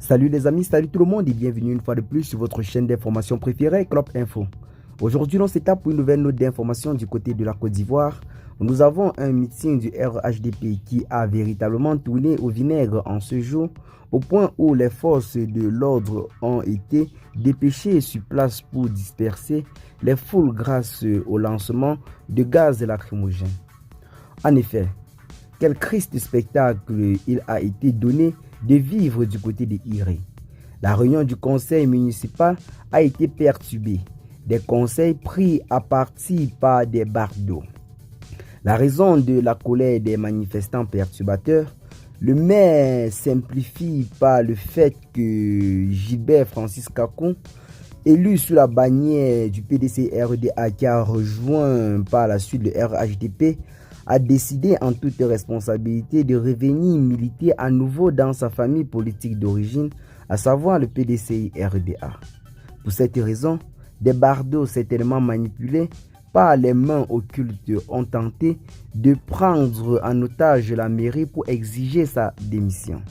Salut les amis, salut tout le monde et bienvenue une fois de plus sur votre chaîne d'information préférée, Club Info. Aujourd'hui, on s'étape pour une nouvelle note d'information du côté de la Côte d'Ivoire. Nous avons un meeting du RHDP qui a véritablement tourné au vinaigre en ce jour, au point où les forces de l'ordre ont été dépêchées sur place pour disperser les foules grâce au lancement de gaz lacrymogènes. En effet, quel triste spectacle il a été donné de vivre du côté de Iré. La réunion du conseil municipal a été perturbée. Des conseils pris à partie par des bardeaux. La raison de la colère des manifestants perturbateurs, le maire simplifie par le fait que Gilbert Francis Kakou, élu sous la bannière du PDC-RDA qui a rejoint par la suite le RHDP, a décidé en toute responsabilité de revenir militer à nouveau dans sa famille politique d'origine, à savoir le PDC-RDA. Pour cette raison, des bardeaux certainement manipulés par les mains occultes ont tenté de prendre en otage la mairie pour exiger sa démission.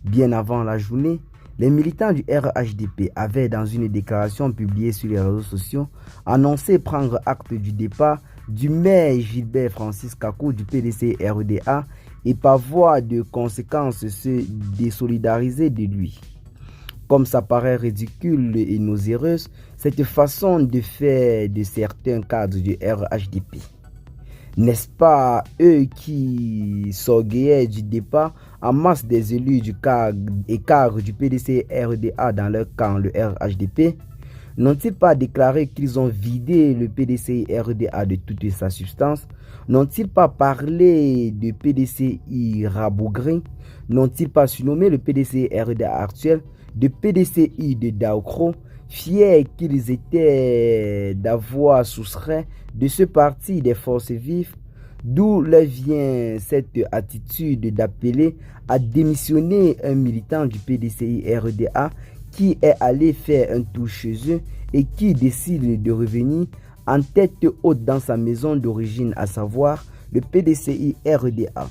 Bien avant la journée, les militants du RHDP avaient, dans une déclaration publiée sur les réseaux sociaux, annoncé prendre acte du départ du maire Gilbert Francis Kakou du PDC-RDA et par voie de conséquence se désolidariser de lui. Comme ça paraît ridicule et nauséeuse, cette façon de faire de certains cadres du RHDP. N'est-ce pas eux qui s'orgueillaient du départ en masse des élus du cadre du PDC-RDA dans leur camp, le RHDP? N'ont-ils pas déclaré qu'ils ont vidé le PDC-RDA de toute sa substance? N'ont-ils pas parlé de PDCI rabougri? N'ont-ils pas surnommé le PDC-RDA actuel de PDCI de Daokro, fiers qu'ils étaient d'avoir soustrait de ce parti des forces vives? D'où leur vient cette attitude d'appeler à démissionner un militant du PDCI-RDA qui est allé faire un tour chez eux et qui décide de revenir en tête haute dans sa maison d'origine, à savoir le PDCI-RDA.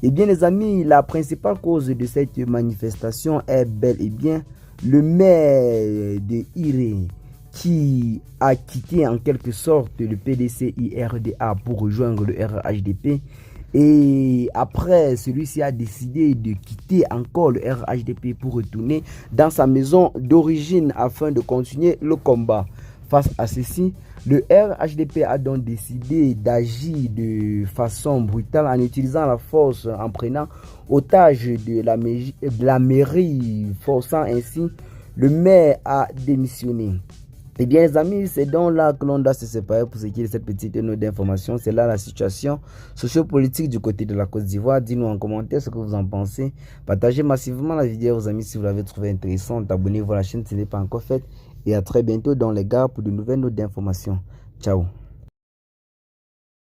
Eh bien les amis, la principale cause de cette manifestation est bel et bien le maire de Iré qui a quitté en quelque sorte le PDCI-RDA pour rejoindre le RHDP. Et après, celui-ci a décidé de quitter encore le RHDP pour retourner dans sa maison d'origine afin de continuer le combat. Face à ceci, le RHDP a donc décidé d'agir de façon brutale en utilisant la force, en prenant otage de la mairie, forçant ainsi le maire à démissionner. Eh bien les amis, c'est donc là que l'on doit se séparer pour ce qui est de cette petite note d'information. C'est là la situation sociopolitique du côté de la Côte d'Ivoire. Dis-nous en commentaire ce que vous en pensez. Partagez massivement la vidéo aux amis si vous l'avez trouvée intéressante. Abonnez-vous à la chaîne si ce n'est pas encore fait. Et à très bientôt dans les gars pour de nouvelles notes d'information. Ciao.